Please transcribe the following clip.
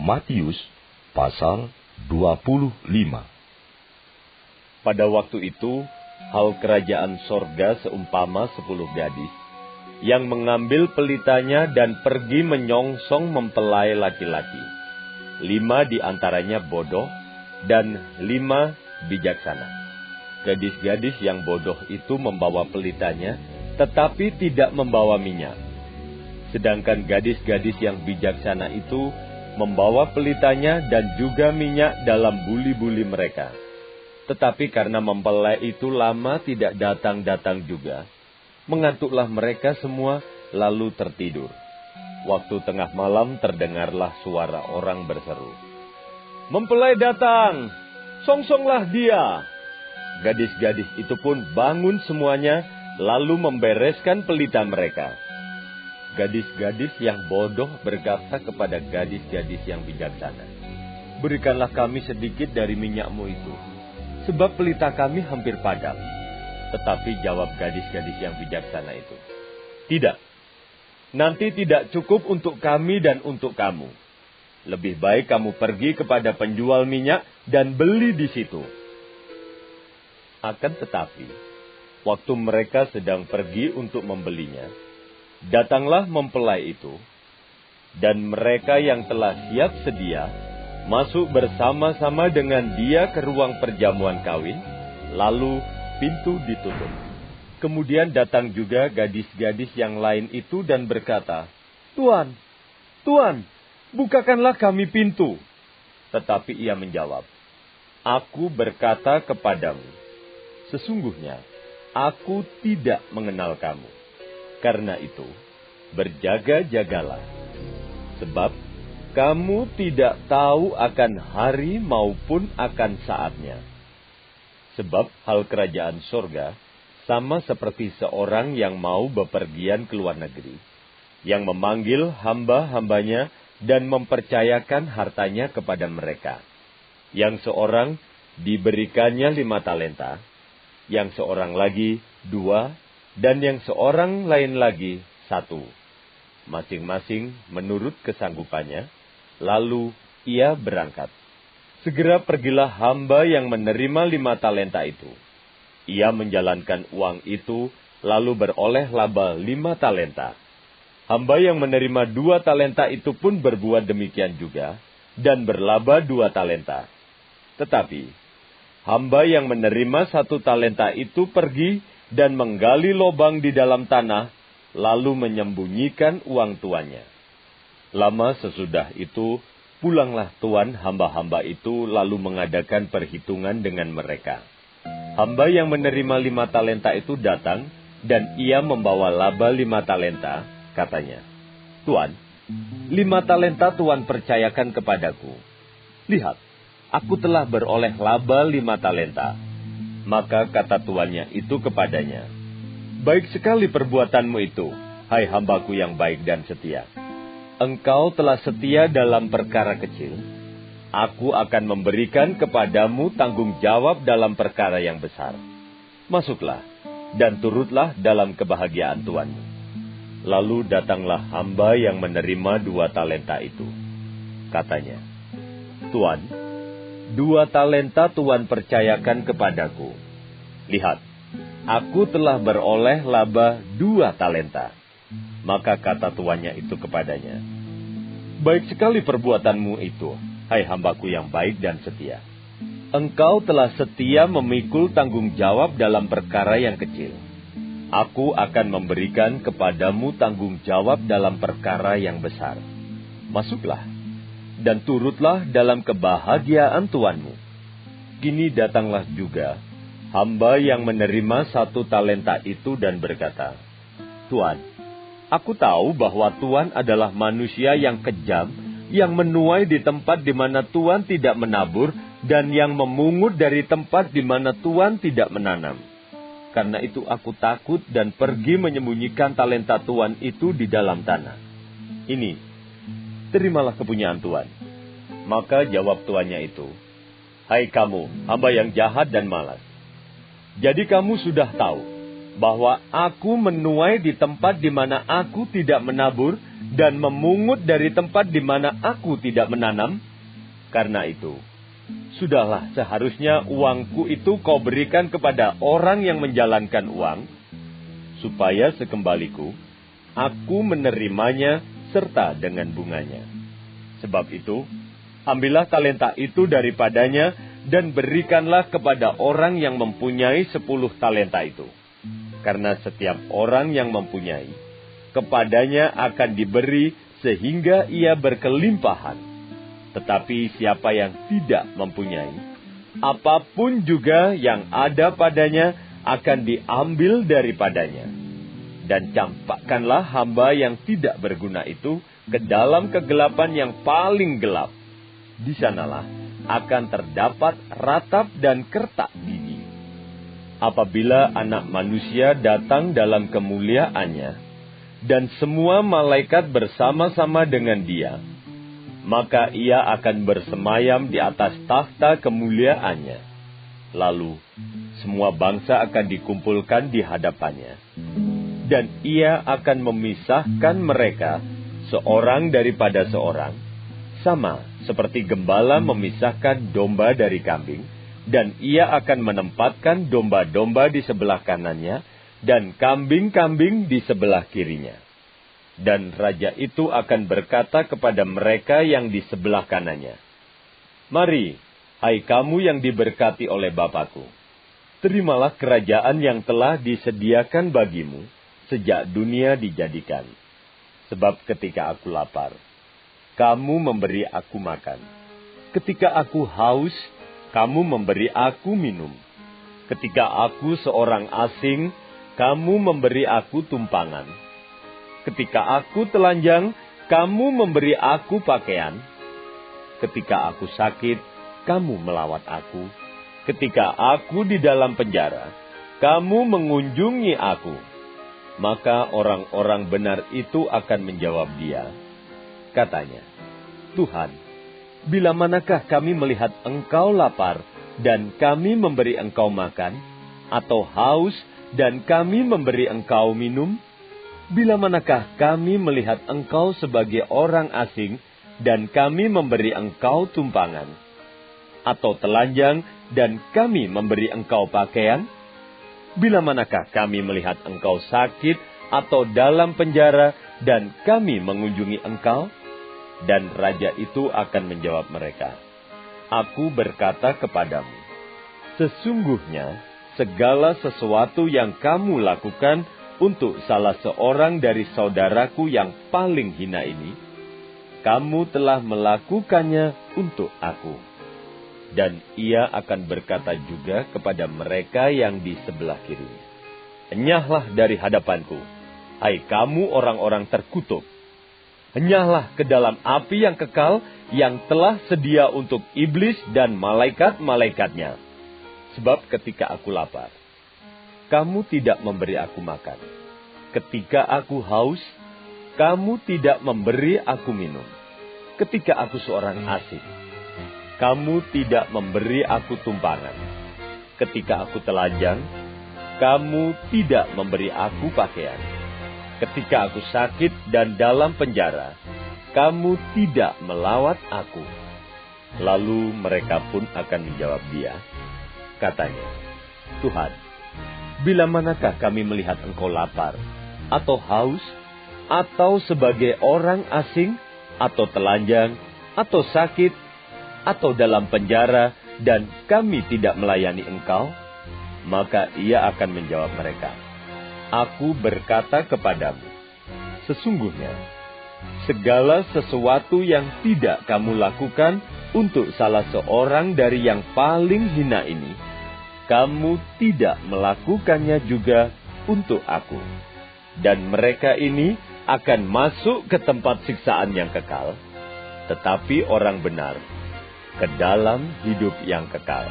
Matius pasal 25. Pada waktu itu, hal kerajaan sorga seumpama 10 gadis yang mengambil pelitanya dan pergi menyongsong mempelai laki-laki. 5 di antaranya bodoh dan 5 bijaksana. Gadis-gadis yang bodoh itu membawa pelitanya, tetapi tidak membawa minyak. Sedangkan gadis-gadis yang bijaksana itu membawa pelitanya dan juga minyak dalam buli-buli mereka. Tetapi karena mempelai itu lama tidak datang-datang juga, mengantuklah mereka semua lalu tertidur. Waktu tengah malam terdengarlah suara orang berseru, "Mempelai datang, songsonglah dia." Gadis-gadis itu pun bangun semuanya, lalu membereskan pelita mereka. Gadis-gadis yang bodoh berkata kepada gadis-gadis yang bijaksana, "Berikanlah kami sedikit dari minyakmu itu, sebab pelita kami hampir padam." Tetapi jawab gadis-gadis yang bijaksana itu, "Tidak, nanti tidak cukup untuk kami dan untuk kamu. Lebih baik kamu pergi kepada penjual minyak dan beli di situ." Akan tetapi, waktu mereka sedang pergi untuk membelinya, datanglah mempelai itu, dan mereka yang telah siap sedia masuk bersama-sama dengan dia ke ruang perjamuan kawin, lalu pintu ditutup. Kemudian datang juga gadis-gadis yang lain itu dan berkata, "Tuan, Tuan, bukakanlah kami pintu." Tetapi ia menjawab, "Aku berkata kepadamu, sesungguhnya aku tidak mengenal kamu. Karena itu, berjaga-jagalah, sebab kamu tidak tahu akan hari maupun akan saatnya. Sebab hal kerajaan sorga sama seperti seorang yang mau bepergian ke luar negeri, yang memanggil hamba-hambanya dan mempercayakan hartanya kepada mereka. Yang seorang diberikannya 5 talenta, yang seorang lagi 2, dan yang seorang lain lagi 1, masing-masing menurut kesanggupannya, lalu ia berangkat. Segera pergilah hamba yang menerima 5 talenta itu. Ia menjalankan uang itu, lalu beroleh laba 5 talenta. Hamba yang menerima 2 talenta itu pun berbuat demikian juga, dan berlaba 2 talenta. Tetapi hamba yang menerima 1 talenta itu pergi dan menggali lubang di dalam tanah, lalu menyembunyikan uang tuannya. Lama sesudah itu, pulanglah tuan hamba-hamba itu, lalu mengadakan perhitungan dengan mereka. Hamba yang menerima 5 talenta itu datang, dan ia membawa laba 5 talenta, katanya, "Tuan, 5 talenta Tuan percayakan kepadaku. Lihat, aku telah beroleh laba 5 talenta. Maka kata tuannya itu kepadanya, "Baik sekali perbuatanmu itu, hai hambaku yang baik dan setia. Engkau telah setia dalam perkara kecil. Aku akan memberikan kepadamu tanggung jawab dalam perkara yang besar. Masuklah, dan turutlah dalam kebahagiaan tuanmu." Lalu datanglah hamba yang menerima 2 talenta itu. Katanya, "Tuan, 2 talenta Tuan percayakan kepadaku. Lihat, aku telah beroleh laba 2 talenta. Maka kata tuannya itu kepadanya, "Baik sekali perbuatanmu itu, hai hambaku yang baik dan setia. Engkau telah setia memikul tanggung jawab dalam perkara yang kecil. Aku akan memberikan kepadamu tanggung jawab dalam perkara yang besar. Masuklah, dan turutlah dalam kebahagiaan tuanmu." Kini datanglah juga hamba yang menerima 1 talenta itu dan berkata, "Tuan, aku tahu bahwa Tuan adalah manusia yang kejam, yang menuai di tempat di mana Tuan tidak menabur, dan yang memungut dari tempat di mana Tuan tidak menanam. Karena itu aku takut dan pergi menyembunyikan talenta Tuan itu di dalam tanah. Ini, terimalah kepunyaan Tuan." Maka jawab tuannya itu, "Hai kamu, hamba yang jahat dan malas. Jadi kamu sudah tahu bahwa aku menuai di tempat di mana aku tidak menabur dan memungut dari tempat di mana aku tidak menanam? Karena itu, sudahlah seharusnya uangku itu kau berikan kepada orang yang menjalankan uang, supaya sekembaliku, aku menerimanya serta dengan bunganya. Sebab itu, ambillah talenta itu daripadanya dan berikanlah kepada orang yang mempunyai 10 talenta itu. Karena setiap orang yang mempunyai, kepadanya akan diberi sehingga ia berkelimpahan. Tetapi siapa yang tidak mempunyai, apapun juga yang ada padanya akan diambil daripadanya. Dan campakkanlah hamba yang tidak berguna itu ke dalam kegelapan yang paling gelap. Di sanalah akan terdapat ratap dan kertak gigi. Apabila Anak Manusia datang dalam kemuliaannya, dan semua malaikat bersama-sama dengan Dia, maka Ia akan bersemayam di atas takhta kemuliaannya. Lalu, semua bangsa akan dikumpulkan di hadapannya. Dan Ia akan memisahkan mereka, seorang daripada seorang, sama seperti gembala memisahkan domba dari kambing, dan Ia akan menempatkan domba-domba di sebelah kanannya, dan kambing-kambing di sebelah kirinya. Dan Raja itu akan berkata kepada mereka yang di sebelah kanannya, "Mari, hai kamu yang diberkati oleh Bapa-Ku, terimalah kerajaan yang telah disediakan bagimu sejak dunia dijadikan. Sebab ketika aku lapar, kamu memberi aku makan. Ketika aku haus, kamu memberi aku minum. Ketika aku seorang asing, kamu memberi aku tumpangan. Ketika aku telanjang, kamu memberi aku pakaian. Ketika aku sakit, kamu melawat aku. Ketika aku di dalam penjara, kamu mengunjungi aku." Maka orang-orang benar itu akan menjawab Dia. Katanya, "Tuhan, bila manakah kami melihat Engkau lapar dan kami memberi Engkau makan, atau haus dan kami memberi Engkau minum? Bila manakah kami melihat Engkau sebagai orang asing dan kami memberi Engkau tumpangan, atau telanjang dan kami memberi Engkau pakaian? Bila manakah kami melihat Engkau sakit atau dalam penjara dan kami mengunjungi Engkau?" Dan Raja itu akan menjawab mereka, "Aku berkata kepadamu, sesungguhnya segala sesuatu yang kamu lakukan untuk salah seorang dari saudaraku yang paling hina ini, kamu telah melakukannya untuk aku." Dan Ia akan berkata juga kepada mereka yang di sebelah kirinya, "Enyahlah dari hadapanku, hai kamu orang-orang terkutuk. Enyahlah ke dalam api yang kekal yang telah sedia untuk iblis dan malaikat-malaikatnya. Sebab ketika aku lapar, kamu tidak memberi aku makan. Ketika aku haus, kamu tidak memberi aku minum. Ketika aku seorang asing, kamu tidak memberi aku tumpangan. Ketika aku telanjang, kamu tidak memberi aku pakaian. Ketika aku sakit dan dalam penjara, kamu tidak melawat aku." Lalu mereka pun akan menjawab Dia. Katanya, "Tuhan, bila manakah kami melihat Engkau lapar, atau haus, atau sebagai orang asing, atau telanjang, atau sakit, atau dalam penjara, dan kami tidak melayani Engkau?" Maka Ia akan menjawab mereka, "Aku berkata kepadamu, sesungguhnya segala sesuatu yang tidak kamu lakukan untuk salah seorang dari yang paling hina ini, kamu tidak melakukannya juga untuk aku." Dan mereka ini akan masuk ke tempat siksaan yang kekal, tetapi orang benar ke dalam hidup yang kekal.